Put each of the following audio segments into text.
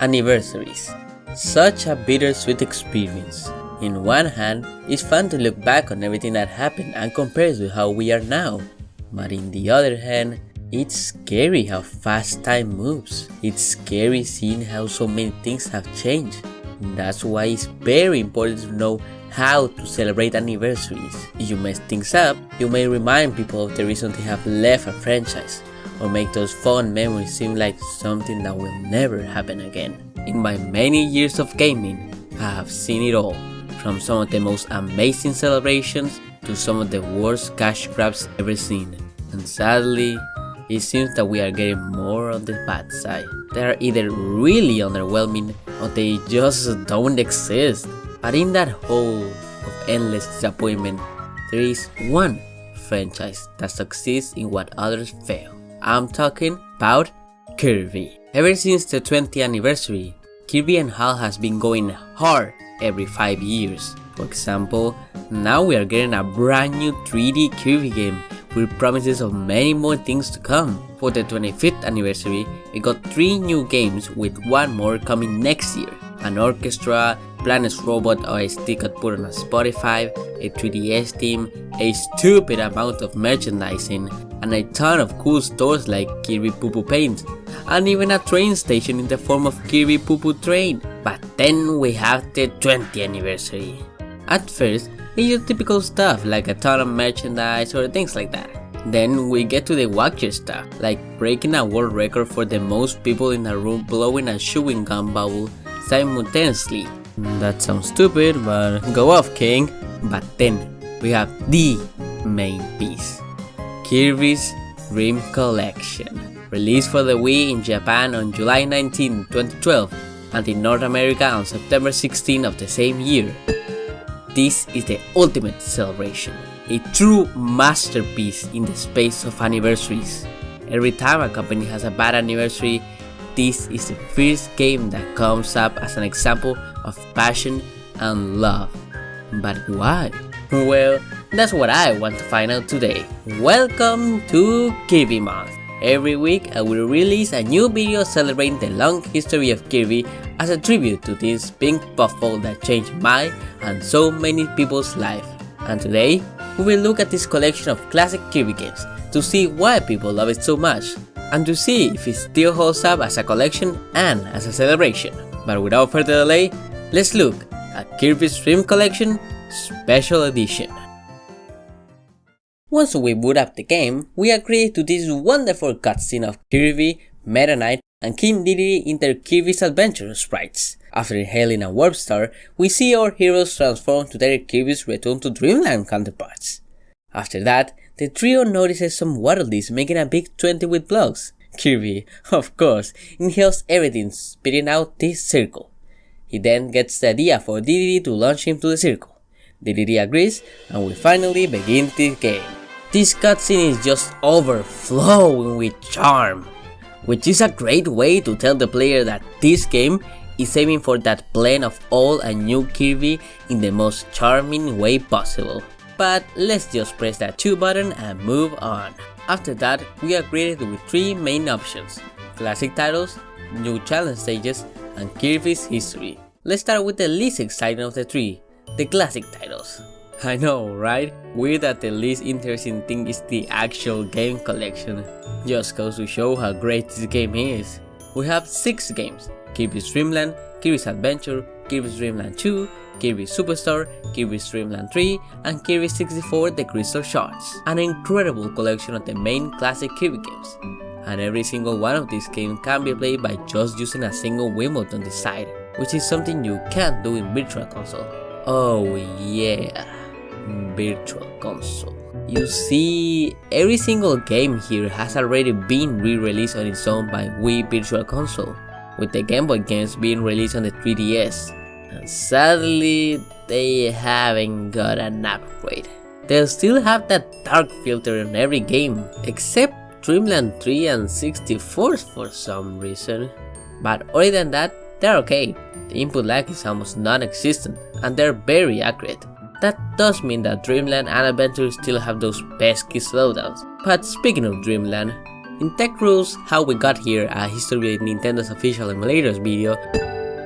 Anniversaries. Such a bittersweet experience. In one hand, it's fun to look back on everything that happened and compare with how we are now. But in the other hand, it's scary how fast time moves. It's scary seeing how so many things have changed. That's why it's very important to know how to celebrate anniversaries. If you mess things up, you may remind people of the reason they have left a franchise, or make those fond memories seem like something that will never happen again. In my many years of gaming, I have seen it all, from some of the most amazing celebrations to some of the worst cash grabs ever seen. And sadly, it seems that we are getting more on the bad side. They are either really underwhelming or they just don't exist. But in that hole of endless disappointment, there is one franchise that succeeds in what others fail. I'm talking about Kirby. Ever since the 20th anniversary, Kirby and HAL has been going hard every 5 years. For example, now we are getting a brand new 3D Kirby game with promises of many more things to come. For the 25th anniversary, we got 3 new games with 1 more coming next year. An orchestra, Planet's Robot OST got put on Spotify, a 3DS theme, a stupid amount of merchandising, and a ton of cool stores like Kirby Poo Poo Paint, and even a train station in the form of Kirby Poo Poo Train. But then we have the 20th anniversary. At first, it's your typical stuff like a ton of merchandise or things like that. Then we get to the wackier stuff, like breaking a world record for the most people in a room blowing a chewing gum bubble simultaneously. That sounds stupid, but go off, King. But then we have the main piece, Kirby's Dream Collection. Released for the Wii in Japan on July 19, 2012 and in North America on September 16 of the same year. This is the ultimate celebration, a true masterpiece in the space of anniversaries. Every time a company has a bad anniversary, this is the first game that comes up as an example of passion and love. But why? Well, that's what I want to find out today. Welcome to Kirby Month. Every week I will release a new video celebrating the long history of Kirby as a tribute to this pink puffball that changed my and so many people's life. And today, we will look at this collection of classic Kirby games to see why people love it so much, and to see if it still holds up as a collection and as a celebration. But without further delay, let's look at Kirby's Dream Collection Special Edition. Once we boot up the game, we are greeted to this wonderful cutscene of Kirby, Meta Knight, and King Dedede in their Kirby's Adventure sprites. After hailing a Warp Star, we see our heroes transform to their Kirby's Return to Dreamland counterparts. After that, the trio notices some waddledees making a big 20 with blocks. Kirby, of course, inhales everything, spitting out this circle. He then gets the idea for Dedede to launch him to the circle. Dedede agrees, and we finally begin this game. This cutscene is just overflowing with charm, which is a great way to tell the player that this game is aiming for that blend of old and new Kirby in the most charming way possible. But let's just press that 2 button and move on. After that, we are greeted with 3 main options: classic titles, new challenge stages, and Kirby's history. Let's start with the least exciting of the 3, the classic titles. I know, right? Weird that the least interesting thing is the actual game collection. Just goes to show how great this game is. We have 6 games: Kirby's Dream Land, Kirby's Adventure, Kirby's Dream Land 2, Kirby's Superstar, Kirby's Dream Land 3, and Kirby 64 The Crystal Shards. An incredible collection of the main classic Kirby games. And every single one of these games can be played by just using a single Wiimote on the side, which is something you can't do in Virtual Console. Oh yeah, Virtual Console. You see, every single game here has already been re-released on its own by Wii Virtual Console, with the Game Boy games being released on the 3DS. And sadly, they haven't got an upgrade. They'll still have that dark filter on every game, except Dreamland 3 and 64 for some reason. But other than that, they're okay. The input lag is almost non-existent, and they're very accurate. That does mean that Dreamland and Adventure still have those pesky slowdowns. But speaking of Dreamland, In Tech Rules, How We Got Here, a history of Nintendo's official emulators video,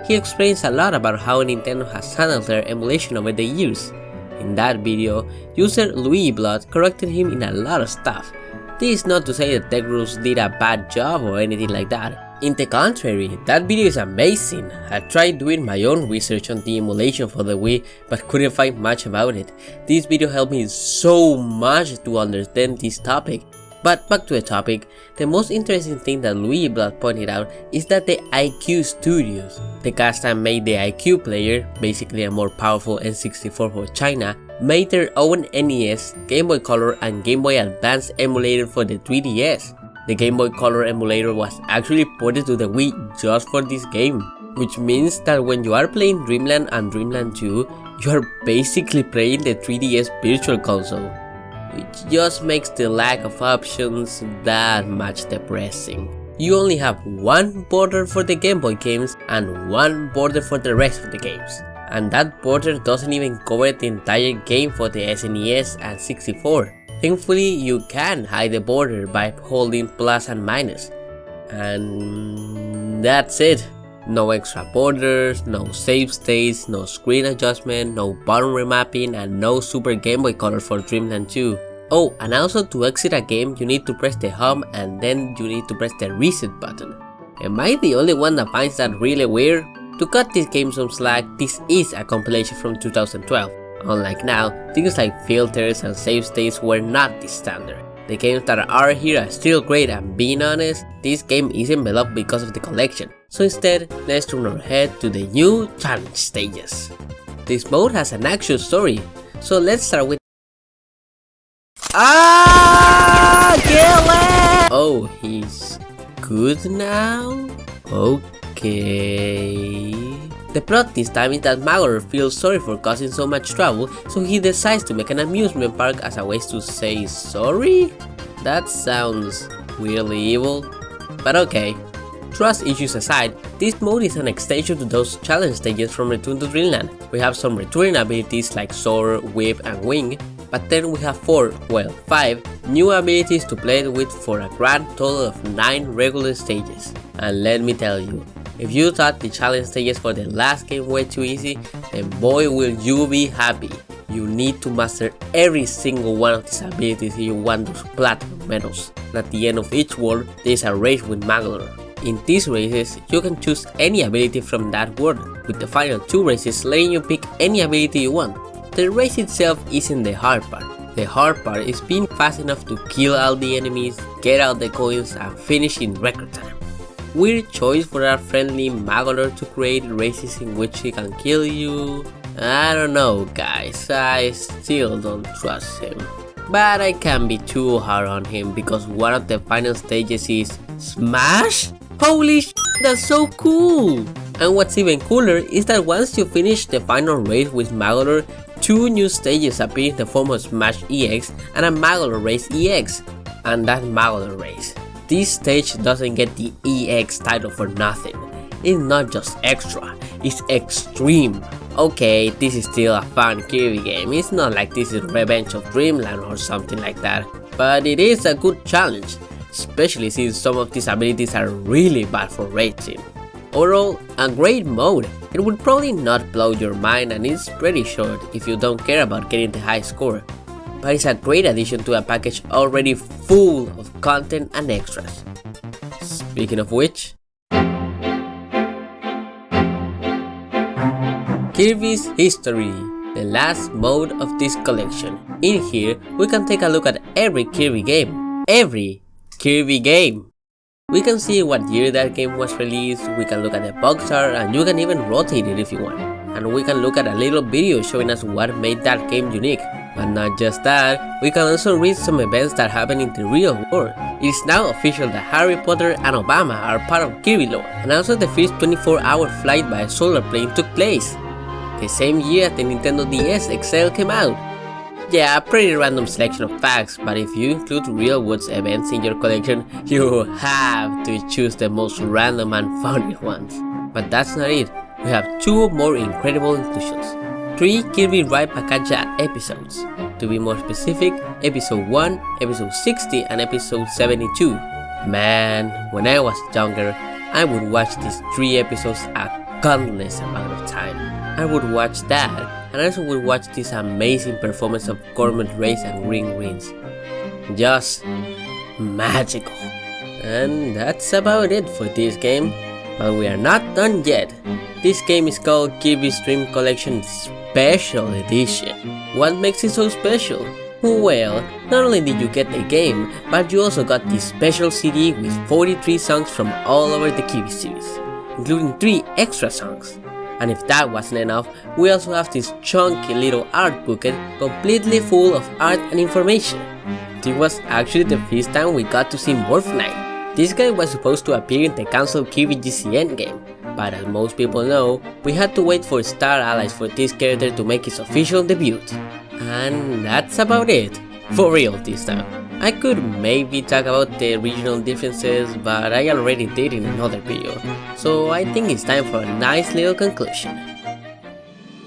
he explains a lot about how Nintendo has handled their emulation over the years. In that video, user Louis Blood corrected him in a lot of stuff. This is not to say that Tech Rules did a bad job or anything like that. In the contrary, that video is amazing. I tried doing my own research on the emulation for the Wii, but couldn't find much about it. This video helped me so much to understand this topic. But back to the topic, the most interesting thing that Louis Blood pointed out is that the IQ Studios, the cast that made the IQ player, basically a more powerful N64 for China, made their own NES, Game Boy Color and Game Boy Advance emulator for the 3DS. The Game Boy Color emulator was actually ported to the Wii just for this game, which means that when you are playing Dreamland and Dreamland 2, you are basically playing the 3DS Virtual Console, which just makes the lack of options that much depressing. You only have one border for the Game Boy games and one border for the rest of the games, and that border doesn't even cover the entire game for the SNES and 64. Thankfully, you can hide the border by holding plus and minus, and that's it. No extra borders, no save states, no screen adjustment, no button remapping, and no Super Game Boy Color for Dreamland 2. Oh, and also to exit a game you need to press the home and then you need to press the reset button. Am I the only one that finds that really weird? To cut this game some slack, this is a compilation from 2012. Unlike now, things like filters and save states were not the standard. The games that are here are still great, and being honest, this game isn't beloved because of the collection. So instead, let's turn our head to the new challenge stages. This mode has an actual story, so let's start with kill it! Oh, he's good now? Okay. The plot this time is that Magolor feels sorry for causing so much trouble, so he decides to make an amusement park as a way to say sorry? That sounds weirdly evil, but okay. Trust issues aside, this mode is an extension to those challenge stages from Return to Dreamland. We have some returning abilities like Soar, Whip and Wing, but then we have 5 new abilities to play with for a grand total of 9 regular stages. And let me tell you, if you thought the challenge stages for the last game were too easy, then boy will you be happy. You need to master every single one of these abilities if you want those platinum medals. And at the end of each world, there is a race with Magolor. In these races, you can choose any ability from that world, with the final 2 races letting you pick any ability you want. The race itself isn't the hard part. The hard part is being fast enough to kill all the enemies, get all the coins and finish in record time. Weird choice for our friendly Magolor to create races in which he can kill you. I don't know guys, I still don't trust him. But I can't be too hard on him because one of the final stages is Smash? Holy sh**, that's so cool! And what's even cooler is that once you finish the final race with Magolor, 2 new stages appear in the form of Smash EX and a Magolor Race EX. And that Magolor Race. This stage doesn't get the EX title for nothing. It's not just extra, it's extreme. Okay, this is still a fun Kirby game, it's not like this is Revenge of Dreamland or something like that, but it is a good challenge, especially since some of these abilities are really bad for racing. Overall, a great mode. It would probably not blow your mind and it's pretty short if you don't care about getting the high score. But it's a great addition to a package already full of content and extras. Speaking of which, Kirby's History, the last mode of this collection. In here, we can take a look at every Kirby game. Every Kirby game! We can see what year that game was released, we can look at the box art, and you can even rotate it if you want. And we can look at a little video showing us what made that game unique. But not just that, we can also read some events that happen in the real world. It is now official that Harry Potter and Obama are part of Kirby lore, and also the first 24-hour flight by a solar plane took place. The same year the Nintendo DS XL came out. Yeah, a pretty random selection of facts, but if you include real world events in your collection, you have to choose the most random and funny ones. But that's not it, we have 2 more incredible inclusions. 3 Kirby Ride Pakaja episodes. To be more specific, episode 1, episode 60 and episode 72. Man, when I was younger, I would watch these 3 episodes a countless amount of time. I would watch that, and I also would watch this amazing performance of Gormit Race and Green Greens. Just magical. And that's about it for this game, but we are not done yet. This game is called Kirby's Dream Collection Special Edition. What makes it so special? Well, not only did you get the game, but you also got this special CD with 43 songs from all over the Kirby series, including 3 extra songs. And if that wasn't enough, we also have this chunky little art booklet completely full of art and information. This was actually the first time we got to see Morph Knight. This guy was supposed to appear in the cancelled Kirby GCN game, but as most people know, we had to wait for Star Allies for this character to make his official debut. And that's about it, for real this time. I could maybe talk about the regional differences, but I already did in another video, so I think it's time for a nice little conclusion.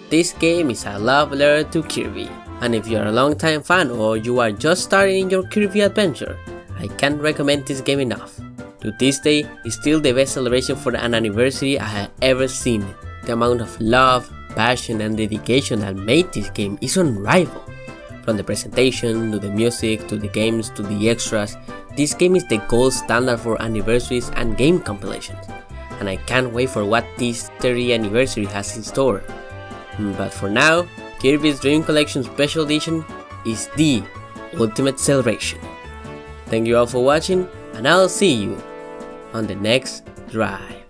This game is a love letter to Kirby, and if you're a long-time fan or you are just starting in your Kirby adventure, I can't recommend this game enough. To this day, it's still the best celebration for an anniversary I have ever seen. The amount of love, passion and dedication that made this game is unrivaled. From the presentation, to the music, to the games, to the extras, this game is the gold standard for anniversaries and game compilations, and I can't wait for what this 30th anniversary has in store. But for now, Kirby's Dream Collection Special Edition is the ultimate celebration. Thank you all for watching, and I'll see you on the next drive.